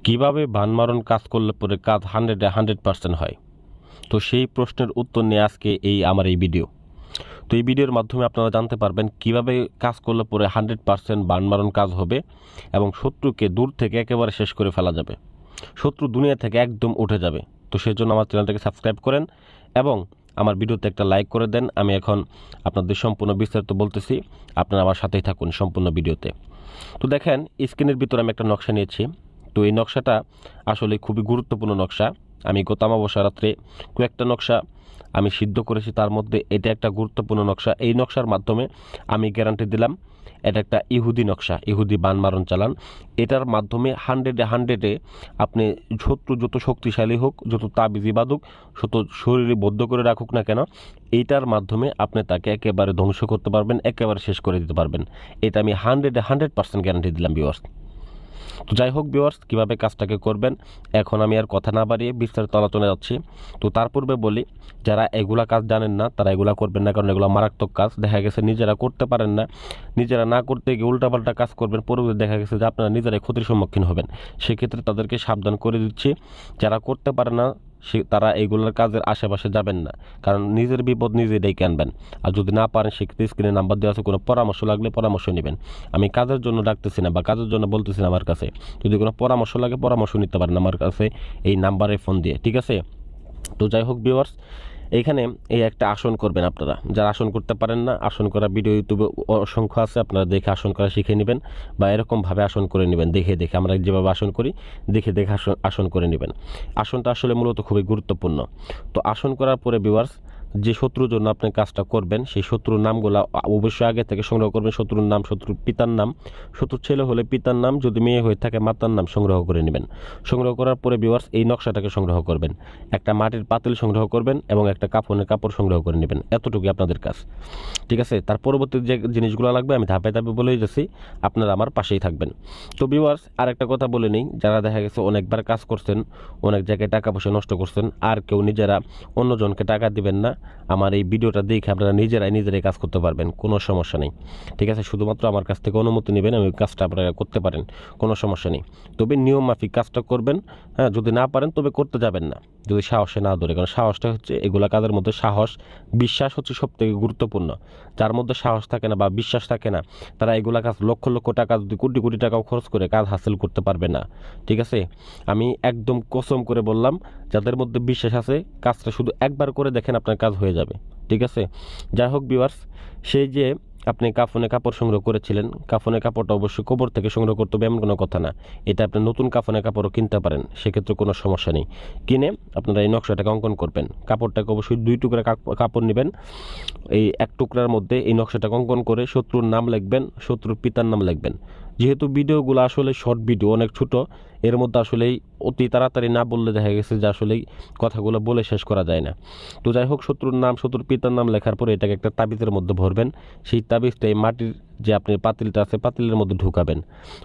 কিভাবে বানমারণ কাজ করলে পরে কাজ 100% হয়? তো সেই প্রশ্নের উত্তর নিয়ে আজকে আমার এই ভিডিও। তো এই ভিডিওর মাধ্যমে আপনারা জানতে পারবেন কিভাবে কাজ করলে পরে 100% বানমারণ কাজ হবে এবং শত্রুকে দূর থেকে একেবারে শেষ করে ফেলা যাবে। শত্রু দুনিয়া থেকে একদম উঠে যাবে। তো সেজন্য আমার চ্যানেলটাকে সাবস্ক্রাইব করেন এবং আমার ভিডিওতে একটা লাইক করে দেন। আমি এখন আপনাদের সম্পূর্ণ বিস্তারিত বলতেছি, আপনারা আমার সাথেই থাকুন সম্পূর্ণ ভিডিওতে। তো দেখেন, স্ক্রিনের ভিতরে আমি একটা নকশা নিয়েছি। তো এই নকশাটা আসলে খুবই গুরুত্বপূর্ণ নকশা। আমি গত অমাবস্যা রাত্রে কয়েকটা নকশা আমি সিদ্ধ করেছি, তার মধ্যে এটা একটা গুরুত্বপূর্ণ নকশা। এই নকশার মাধ্যমে আমি গ্যারান্টি দিলাম এটা একটা ইহুদি নকশা, ইহুদি বানমারণ চালান। এটার মাধ্যমে 100-এ আপনি শত্রু যত শক্তিশালী হোক, যত তাবিজি বাঁধুক, যত শরীরে বদ্ধ করে রাখুক না কেন, এইটার মাধ্যমে আপনি তাকে একেবারে ধ্বংস করতে পারবেন, একেবারে শেষ করে দিতে পারবেন। এটা আমি 100% গ্যারান্টি দিলাম ভিউয়ার্স। তো যাই হোক ভিউয়ার্স, কীভাবে কাজটাকে করবেন এখন আমি আর কথা না বাড়িয়ে বিস্তারিত আলোচনায় যাচ্ছি। তো তার পূর্বে বলি, যারা এগুলা কাজ জানেন না তারা এগুলা করবেন না, কারণ এগুলো মারাত্মক কাজ। দেখা গেছে নিজেরা করতে পারেন না, নিজেরা না করতে গিয়ে উল্টাপাল্টা কাজ করবেন, পরবর্তী দেখা গেছে যে আপনারা নিজেরাই ক্ষতির সম্মুখীন হবেন। সেক্ষেত্রে তাদেরকে সাবধান করে দিচ্ছি, যারা করতে পারে না তারা এইগুলোর কাজের আশেপাশে যাবেন না, কারণ নিজের বিপদ নিজে ডেকে আনবেন। আর যদি না পারেন সেক্ষেত্রে স্ক্রিনে নাম্বার দেওয়া আছে, কোনো পরামর্শ লাগলে পরামর্শ নেবেন। আমি কাজের জন্য ডাকতেছি না বা কাজের জন্য বলতেছি না আমার কাছে। যদি কোনো পরামর্শ লাগে পরামর্শ নিতে পারেন আমার কাছে এই নাম্বারে ফোন দিয়ে, ঠিক আছে? তো যাই হোক ভিউয়ার্স, এইখানে এই একটা আসন করবেন আপনারা। যারা আসন করতে পারেন না, আসন করা ভিডিও ইউটিউবে অসংখ্য আছে, আপনারা দেখে আসন করা শিখে নেবেন বা এরকমভাবে আসন করে নেবেন। দেখে দেখে আমরা যেভাবে আসন করি দেখে দেখে আসন করে নেবেন। আসনটা আসলে মূলত খুবই গুরুত্বপূর্ণ। তো আসন করার পরে ভিউয়ার্স, যে শত্রুর জন্য আপনি কাজটা করবেন সেই শত্রুর নামগুলো অবশ্যই আগে থেকে সংগ্রহ করবেন। শত্রুর নাম, শত্রুর পিতার নাম, শত্রুর ছেলে হলে পিতার নাম, যদি মেয়ে হয়ে থাকে মাতার নাম সংগ্রহ করে নেবেন। সংগ্রহ করার পরে ভিউয়ার্স এই নকশাটাকে সংগ্রহ করবেন। একটা মাটির পাতিল সংগ্রহ করবেন এবং একটা কাফনের কাপড় সংগ্রহ করে নেবেন। এতটুকুই আপনাদের কাজ, ঠিক আছে? তার পরবর্তী যে জিনিসগুলো লাগবে আমি ধাপে ধাপে বলেই যাচ্ছি, আপনারা আমার পাশেই থাকবেন। তো ভিউয়ার্স, আর একটা কথা বলে নিই, যারা দেখা গেছে অনেকবার কাজ করছেন, অনেক জায়গায় টাকা পয়সা নষ্ট করছেন, আর কেউ নিজেরা অন্যজনকে টাকা দিবেন না। আমার এই ভিডিওটা দেখে আপনারা নিজেরাই কাজ করতে পারবেন, কোনো সমস্যা নেই, ঠিক আছে? শুধুমাত্র আমার কাছ থেকে অনুমতি নেবেন, আমি কাজটা আপনারা করতে পারেন, কোনো সমস্যা নেই। তবে নিয়ম মাফিক কাজটা করবেন। হ্যাঁ, যদি না পারেন তবে করতে যাবেন না, যদি সাহসে না ধরে। কারণ সাহসটা হচ্ছে এগুলা কাজের মধ্যে সাহস, বিশ্বাস হচ্ছে সব থেকে গুরুত্বপূর্ণ। যার মধ্যে সাহস থাকে না বা বিশ্বাস থাকে না, তারা এগুলা কাজ লক্ষ লক্ষ টাকা, যদি কোটি কোটি টাকাও খরচ করে কাজ হাসিল করতে পারবে না, ঠিক আছে? আমি একদম কসম করে বললাম, যাদের মধ্যে বিশ্বাস আছে কাজটা শুধু একবার করে দেখেন, আপনার কাজ হয়ে যাবে, ঠিক আছে? যাই হোক ভিউয়ার্স, সেই যে আপনি কাফনে কাপড় সংগ্রহ করেছিলেন, কাফনের কাপড়টা অবশ্যই কবর থেকে সংগ্রহ করতে হবে এমন কোনো কথা না। এটা আপনি নতুন কাফনের কাপড়ও কিনতে পারেন, সেক্ষেত্রে কোনো সমস্যা নেই। কিনে আপনারা এই নকশাটাকে অঙ্কন করবেন। কাপড়টাকে অবশ্যই 2 টুকরা কাপড় নেবেন। এই 1 টুকরার মধ্যে এই নকশাটাকে অঙ্কন করে শত্রুর নাম লিখবেন, শত্রুর পিতার নাম লিখবেন। যেহেতু ভিডিওগুলো আসলে শর্ট ভিডিও, অনেক ছোট, এর মধ্যে আসলেই অতি তাড়াতাড়ি না বললে দেখা গেছে যে আসলেই কথাগুলো বলে শেষ করা যায় না। তো যাই হোক, শত্রুর নাম, শত্রুর পিতার নাম লেখার পরে এটাকে একটা তাবিজের মধ্যে ভরবেন। সেই তাবিজটা এই মাটির যে আপনি পাতিলটা আছে পাতিলের মধ্যে ঢুকাবেন।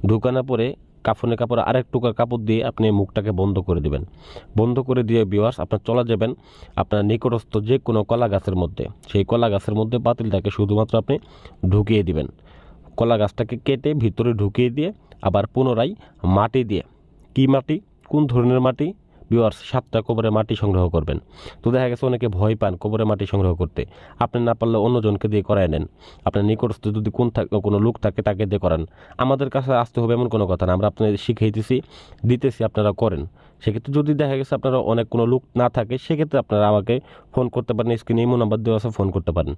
ঢুকানোর পরে কাফনের কাপড় আরেক টুকরা কাপড় দিয়ে আপনি মুখটাকে বন্ধ করে দিবেন। বন্ধ করে দিয়ে ভিউয়ার্স আপনার চলে যাবেন আপনার নিকটস্থ যে কোনো কলা গাছের মধ্যে। সেই কলা গাছের মধ্যে পাতিলটাকে শুধুমাত্র আপনি ঢুকিয়ে দিবেন। কলা গাছটাকে কেটে ভিতরে ঢুকিয়ে দিয়ে আবার পুনরায় মাটি দিয়ে, কি মাটি, কোন ধরনের মাটি ভিউয়ার্স, 7টা কবরের মাটি সংগ্রহ করবেন। তো দেখা গেছে অনেকে ভয় পান কবরের মাটি সংগ্রহ করতে। আপনি না পারলে অন্যজনকে দিয়ে করায় নেন। আপনার নিকটস্থ যদি কোনো লোক থাকে তাকে দিয়ে করান। আমাদের কাছে আসতে হবে এমন কোনো কথা না, আমরা আপনাদের শিখাইতেছি, দিতেছি, আপনারা করেন। সেক্ষেত্রে যদি দেখা গেছে আপনারা অনেক কোনো লোক না থাকে, সেক্ষেত্রে আপনারা আমাকে ফোন করতে পারেন, স্ক্রিনে ইমো নাম্বার দেওয়া আছে, ফোন করতে পারেন।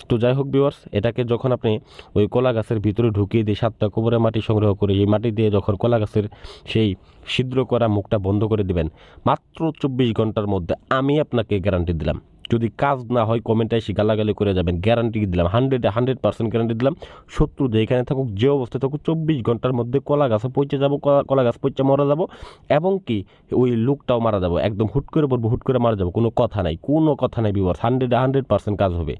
তো যাই হোক ভিউয়ার্স, এটাকে যখন আপনি ওই কলা গাছের ভিতরে ঢুকিয়ে দিয়ে 7টা কবরের মাটি সংগ্রহ করে এই মাটি দিয়ে যখন কলা গাছের সেই ছিদ্র করা মুখটা বন্ধ করে দিবেন, মাত্র 24 ঘন্টার মধ্যে আমি আপনাকে গ্যারান্টি দিলাম, যদি কাজ না হয় কমেন্টে এসে গালাগালি করে যাবেন, গ্যারান্টি দিলাম, 100% গ্যারান্টি দিলাম। শত্রু যেখানে থাকুক, যে অবস্থায় থাকুক, 24 ঘন্টার মধ্যে কলা গাছে পৌঁছে যাবো, কলা গাছ পৌঁছে মারা যাবো, এবং কি ওই লোকটাও মারা যাবো। একদম হুট করে বলবো, হুট করে মারা যাবো, কোনো কথা নাই, কোনো কথা নাই ভিউয়ার্স। 100% কাজ হবে,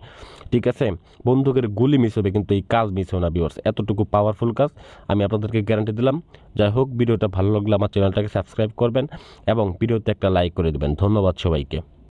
ঠিক আছে? বন্দুকের গুলি মিস হবে কিন্তু এই কাজ মিস হবে না ভিউয়ার্স। এতটুকু পাওয়ারফুল কাজ আমি আপনাদেরকে গ্যারান্টি দিলাম। যাই হোক, ভিডিওটা ভালো লাগলে আমার চ্যানেলটাকে সাবস্ক্রাইব করবেন এবং ভিডিওতে একটা লাইক করে দেবেন। ধন্যবাদ সবাইকে।